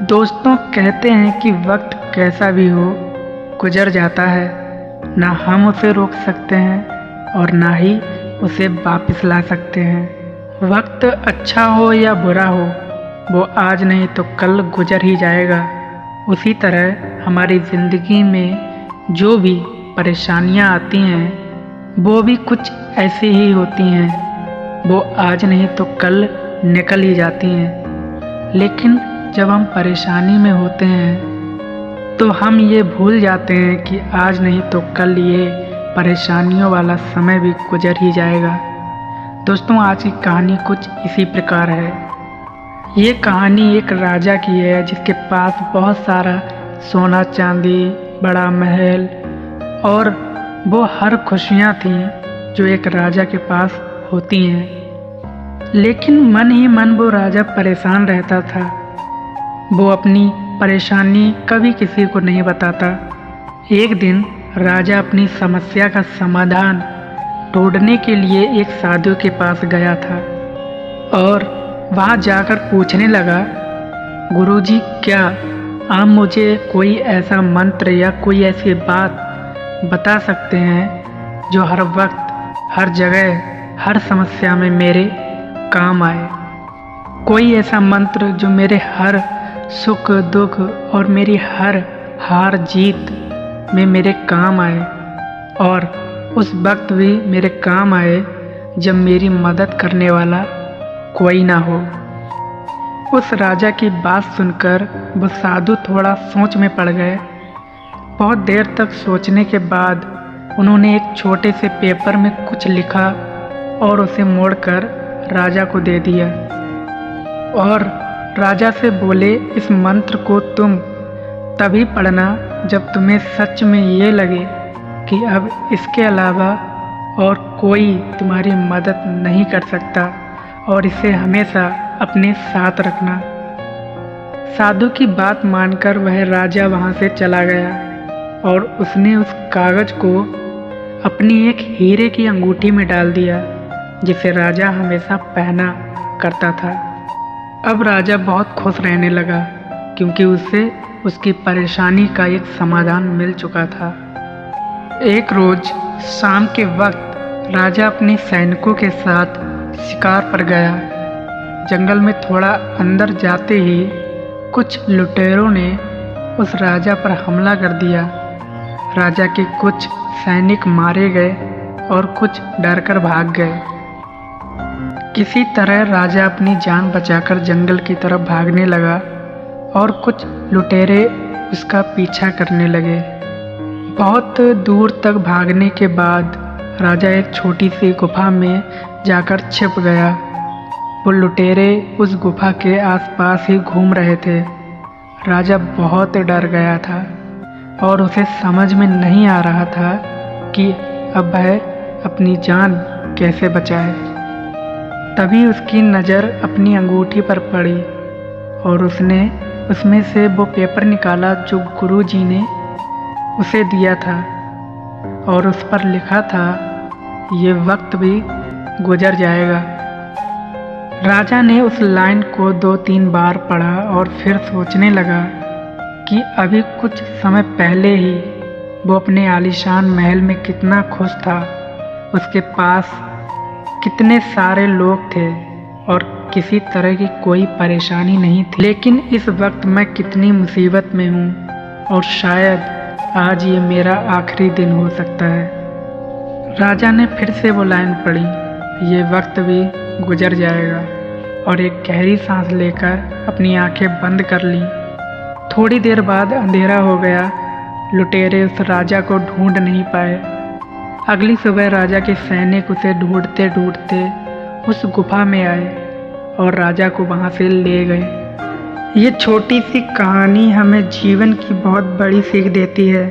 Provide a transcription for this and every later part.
दोस्तों कहते हैं कि वक्त कैसा भी हो गुजर जाता है। ना हम उसे रोक सकते हैं और ना ही उसे वापस ला सकते हैं। वक्त अच्छा हो या बुरा हो, वो आज नहीं तो कल गुजर ही जाएगा। उसी तरह हमारी ज़िंदगी में जो भी परेशानियां आती हैं वो भी कुछ ऐसी ही होती हैं। वो आज नहीं तो कल निकल ही जाती हैं। लेकिन जब हम परेशानी में होते हैं तो हम ये भूल जाते हैं कि आज नहीं तो कल ये परेशानियों वाला समय भी गुजर ही जाएगा। दोस्तों आज की कहानी कुछ इसी प्रकार है। ये कहानी एक राजा की है जिसके पास बहुत सारा सोना चांदी, बड़ा महल और वो हर खुशियाँ थीं जो एक राजा के पास होती हैं। लेकिन मन ही मन वो राजा परेशान रहता था। वो अपनी परेशानी कभी किसी को नहीं बताता। एक दिन राजा अपनी समस्या का समाधान ढूंढने के लिए एक साधु के पास गया था और वहाँ जाकर पूछने लगा, गुरुजी क्या आप मुझे कोई ऐसा मंत्र या कोई ऐसी बात बता सकते हैं जो हर वक्त, हर जगह, हर समस्या में मेरे काम आए। कोई ऐसा मंत्र जो मेरे हर सुख दुख और मेरी हर हार जीत में मेरे काम आए और उस वक्त भी मेरे काम आए जब मेरी मदद करने वाला कोई ना हो। उस राजा की बात सुनकर वो साधु थोड़ा सोच में पड़ गए। बहुत देर तक सोचने के बाद उन्होंने एक छोटे से पेपर में कुछ लिखा और उसे मोड़कर राजा को दे दिया और राजा से बोले, इस मंत्र को तुम तभी पढ़ना जब तुम्हें सच में ये लगे कि अब इसके अलावा और कोई तुम्हारी मदद नहीं कर सकता और इसे हमेशा अपने साथ रखना। साधु की बात मानकर वह राजा वहाँ से चला गया और उसने उस कागज को अपनी एक हीरे की अंगूठी में डाल दिया जिसे राजा हमेशा पहना करता था। अब राजा बहुत खुश रहने लगा क्योंकि उसे उसकी परेशानी का एक समाधान मिल चुका था। एक रोज शाम के वक्त राजा अपने सैनिकों के साथ शिकार पर गया। जंगल में थोड़ा अंदर जाते ही कुछ लुटेरों ने उस राजा पर हमला कर दिया। राजा के कुछ सैनिक मारे गए और कुछ डरकर भाग गए। किसी तरह राजा अपनी जान बचाकर जंगल की तरफ भागने लगा और कुछ लुटेरे उसका पीछा करने लगे। बहुत दूर तक भागने के बाद राजा एक छोटी सी गुफा में जाकर छिप गया। वो लुटेरे उस गुफा के आसपास ही घूम रहे थे। राजा बहुत डर गया था और उसे समझ में नहीं आ रहा था कि अब वह अपनी जान कैसे बचाए। तभी उसकी नज़र अपनी अंगूठी पर पड़ी और उसने उसमें से वो पेपर निकाला जो गुरुजी ने उसे दिया था और उस पर लिखा था, ये वक्त भी गुजर जाएगा। राजा ने उस लाइन को 2-3 बार पढ़ा और फिर सोचने लगा कि अभी कुछ समय पहले ही वो अपने आलीशान महल में कितना खुश था। उसके पास कितने सारे लोग थे और किसी तरह की कोई परेशानी नहीं थी। लेकिन इस वक्त मैं कितनी मुसीबत में हूँ और शायद आज ये मेरा आखिरी दिन हो सकता है। राजा ने फिर से वो लाइन पढ़ी, ये वक्त भी गुजर जाएगा, और एक गहरी सांस लेकर अपनी आंखें बंद कर ली। थोड़ी देर बाद अंधेरा हो गया। लुटेरे उस राजा को ढूंढ नहीं पाए। अगली सुबह राजा के सैनिक उसे ढूंढते ढूंढते उस गुफा में आए और राजा को वहाँ से ले गए। ये छोटी सी कहानी हमें जीवन की बहुत बड़ी सीख देती है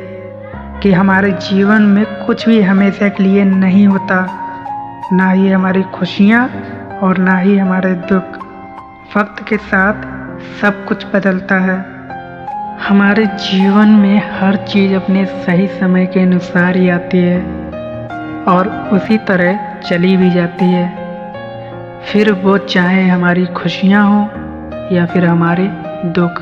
कि हमारे जीवन में कुछ भी हमेशा के लिए नहीं होता, ना ही हमारी खुशियाँ और ना ही हमारे दुख। वक्त के साथ सब कुछ बदलता है। हमारे जीवन में हर चीज़ अपने सही समय के अनुसार ही आती है और उसी तरह चली भी जाती है। फिर वो चाहे हमारी खुशियाँ हों या फिर हमारे दुख।